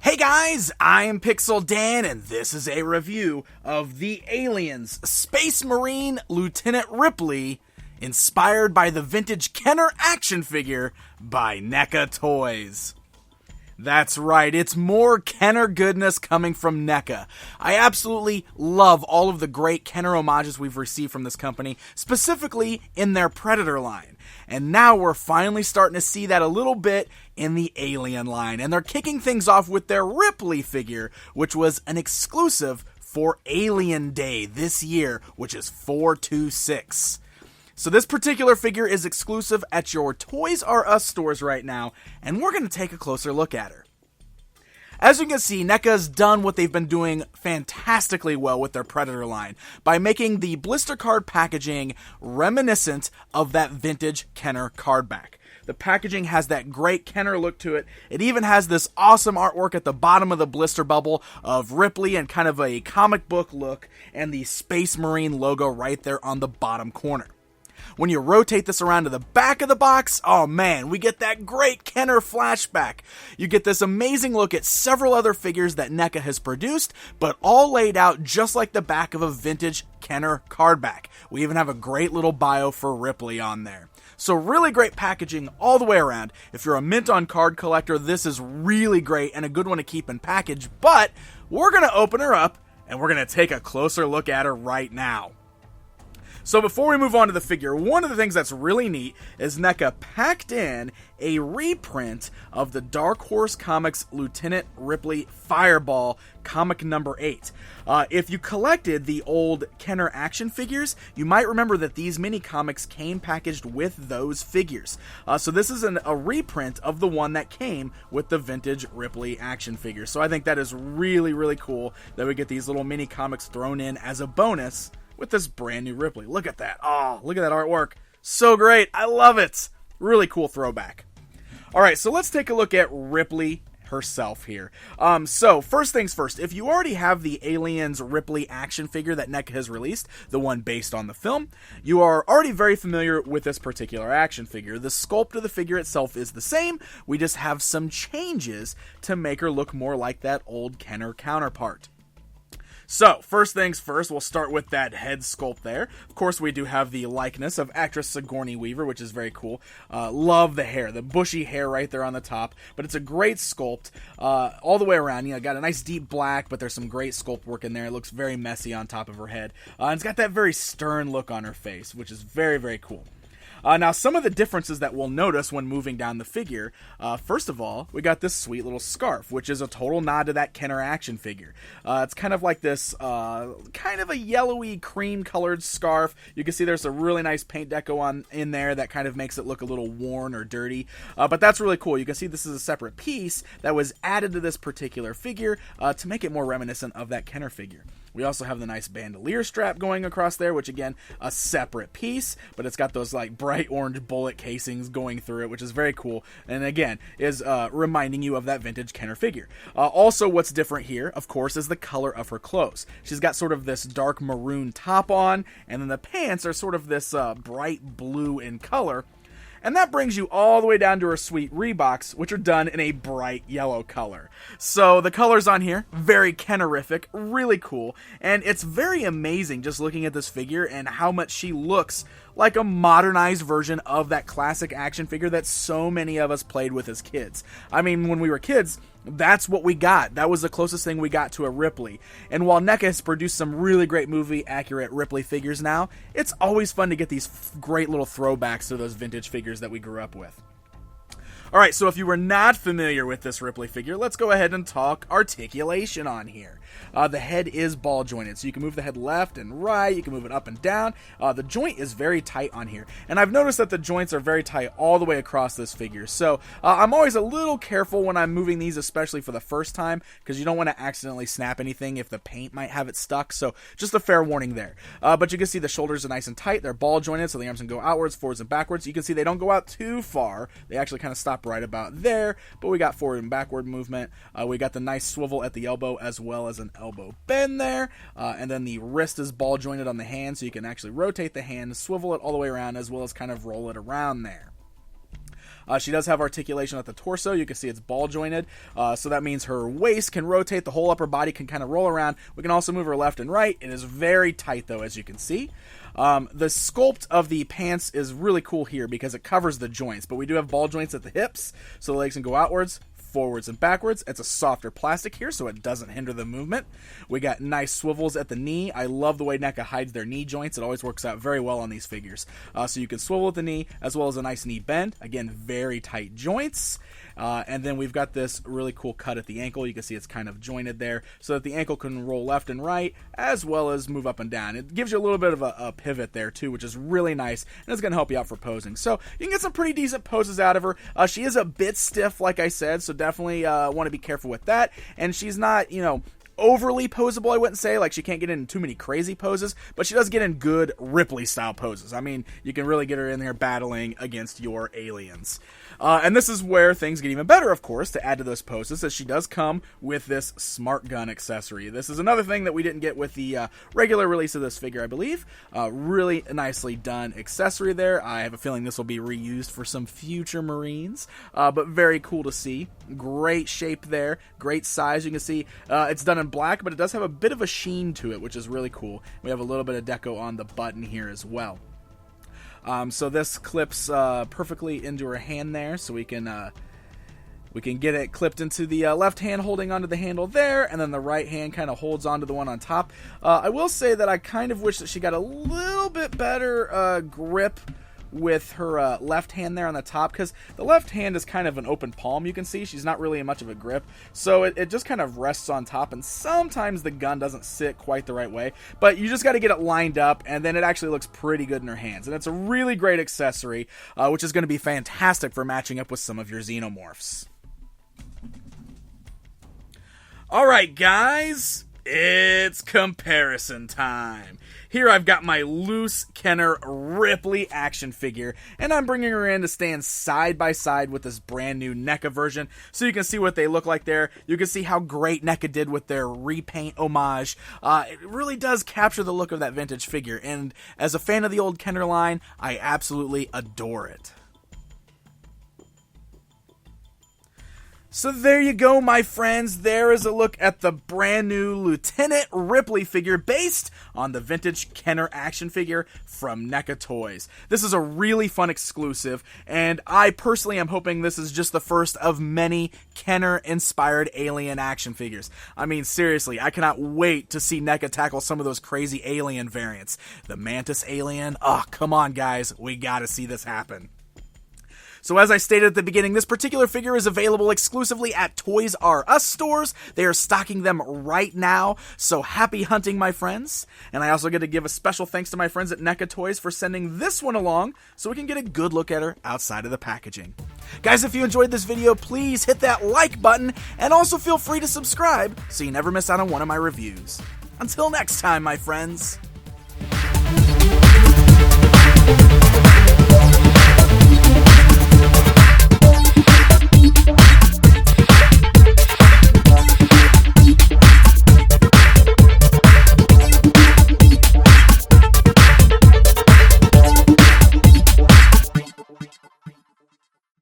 Hey guys, I'm Pixel Dan, and this is a review of the Aliens Space Marine Lieutenant Ripley, inspired by the vintage Kenner action figure by NECA Toys. That's right, it's more Kenner goodness coming from NECA. I absolutely love all of the great Kenner homages we've received from this company, specifically in their Predator line. And now we're finally starting to see that a little bit in the Alien line. And they're kicking things off with their Ripley figure, which was an exclusive for Alien Day this year, which is 4/26. So this particular figure is exclusive at your Toys R Us stores right now, and we're going to take a closer look at her. As you can see, NECA's done what they've been doing fantastically well with their Predator line by making the blister card packaging reminiscent of that vintage Kenner card back. The packaging has that great Kenner look to it. It even has this awesome artwork at the bottom of the blister bubble of Ripley and kind of a comic book look, and the Space Marine logo right there on the bottom corner. When you rotate this around to the back of the box, oh man, we get that great Kenner flashback. You get this amazing look at several other figures that NECA has produced, but all laid out just like the back of a vintage Kenner card back. We even have a great little bio for Ripley on there. So really great packaging all the way around. If you're a mint on card collector, this is really great and a good one to keep in package, but we're going to open her up and we're going to take a closer look at her right now. So before we move on to the figure, one of the things that's really neat is NECA packed in a reprint of the Dark Horse Comics Lieutenant Ripley Fireball comic number 8. If you collected the old Kenner action figures, you might remember that these mini comics came packaged with those figures. So this is a reprint of the one that came with the vintage Ripley action figure. So I think that is really, really cool that we get these little mini comics thrown in as a bonus with this brand new Ripley. Look at that. Oh, look at that artwork. So great. I love it. Really cool throwback. All right, so let's take a look at Ripley herself here. So first things first, if you already have the Aliens Ripley action figure that NECA has released, the one based on the film, you are already very familiar with this particular action figure. The sculpt of the figure itself is the same. We just have some changes to make her look more like that old Kenner counterpart. So, first things first, we'll start with that head sculpt there. Of course, we do have the likeness of actress Sigourney Weaver, which is very cool. Love the hair, the bushy hair right there on the top. But it's a great sculpt all the way around. You know, got a nice deep black, but there's some great sculpt work in there. It looks very messy on top of her head. And it's got that very stern look on her face, which is very, very cool. Now, some of the differences that we'll notice when moving down the figure, first of all, we got this sweet little scarf, which is a total nod to that Kenner action figure. It's kind of like this, kind of a yellowy cream-colored scarf. You can see there's a really nice paint deco in there that kind of makes it look a little worn or dirty, but that's really cool. You can see this is a separate piece that was added to this particular figure to make it more reminiscent of that Kenner figure. We also have the nice bandolier strap going across there, which again, a separate piece, but it's got those like bright orange bullet casings going through it, which is very cool, and again, is reminding you of that vintage Kenner figure. Also, what's different here, of course, is the color of her clothes. She's got sort of this dark maroon top on, and then the pants are sort of this bright blue in color. And that brings you all the way down to her sweet Reeboks, which are done in a bright yellow color. So the colors on here, very Kennerific, really cool. And it's very amazing just looking at this figure and how much she looks like a modernized version of that classic action figure that so many of us played with as kids. I mean, when we were kids, that's what we got. That was the closest thing we got to a Ripley. And while NECA has produced some really great movie-accurate Ripley figures now, it's always fun to get these great little throwbacks to those vintage figures that we grew up with. Alright, so if you were not familiar with this Ripley figure, let's go ahead and talk articulation on here. The head is ball jointed, so you can move the head left and right, you can move it up and down. The joint is very tight on here, and I've noticed that the joints are very tight all the way across this figure, so I'm always a little careful when I'm moving these, especially for the first time, because you don't want to accidentally snap anything if the paint might have it stuck, so just a fair warning there. But you can see the shoulders are nice and tight, they're ball jointed, so the arms can go outwards, forwards, and backwards. You can see they don't go out too far, they actually kind of stop right about there, but we got forward and backward movement. We got the nice swivel at the elbow as well as an elbow bend there, and then the wrist is ball jointed on the hand, so you can actually rotate the hand, swivel it all the way around, as well as kind of roll it around there. She does have articulation at the torso. You can see it's ball jointed, so that means her waist can rotate, the whole upper body can kind of roll around. We can also move her left and right. It is very tight though, as you can see. The sculpt of the pants is really cool here because it covers the joints, but we do have ball joints at the hips, so the legs can go outwards, forwards, and backwards. It's a softer plastic here, so it doesn't hinder the movement. We got nice swivels at the knee. I love the way NECA hides their knee joints. It always works out very well on these figures. So you can swivel at the knee, as well as a nice knee bend. Again, very tight joints. And then we've got this really cool cut at the ankle. You can see it's kind of jointed there so that the ankle can roll left and right as well as move up and down. It gives you a little bit of a pivot there too, which is really nice, and it's going to help you out for posing. So you can get some pretty decent poses out of her. She is a bit stiff, like I said, so definitely want to be careful with that. And she's not, you know, overly posable, I wouldn't say. Like, she can't get in too many crazy poses, but she does get in good Ripley style poses. I mean, you can really get her in there battling against your aliens. And this is where things get even better, of course, to add to those poses, as she does come with this smart gun accessory. This is another thing that we didn't get with the regular release of this figure, I believe. Really nicely done accessory there. I have a feeling this will be reused for some future Marines, but very cool to see. Great shape there, great size. You can see it's done in black, but it does have a bit of a sheen to it, which is really cool. We have a little bit of deco on the button here as well. So this clips perfectly into her hand there, so we can get it clipped into the left hand holding onto the handle there, and then the right hand kind of holds onto the one on top. I will say that I kind of wish that she got a little bit better grip with her left hand there on the top, because the left hand is kind of an open palm. You can see she's not really in much of a grip, so it just kind of rests on top, and sometimes the gun doesn't sit quite the right way, but you just got to get it lined up, and then it actually looks pretty good in her hands. And it's a really great accessory, which is going to be fantastic for matching up with some of your xenomorphs. Alright guys, it's comparison time. Here I've got my loose Kenner Ripley action figure, and I'm bringing her in to stand side by side with this brand new NECA version, so you can see what they look like there. You can see how great NECA did with their repaint homage. It really does capture the look of that vintage figure, and as a fan of the old Kenner line, I absolutely adore it. So there you go, my friends. There is a look at the brand new Lieutenant Ripley figure based on the vintage Kenner action figure from NECA Toys. This is a really fun exclusive, and I personally am hoping this is just the first of many Kenner-inspired alien action figures. I mean, seriously, I cannot wait to see NECA tackle some of those crazy alien variants. The Mantis alien? Oh, come on, guys. We gotta see this happen. So as I stated at the beginning, this particular figure is available exclusively at Toys R Us stores. They are stocking them right now, so happy hunting, my friends. And I also get to give a special thanks to my friends at NECA Toys for sending this one along so we can get a good look at her outside of the packaging. Guys, if you enjoyed this video, please hit that like button, and also feel free to subscribe so you never miss out on one of my reviews. Until next time, my friends.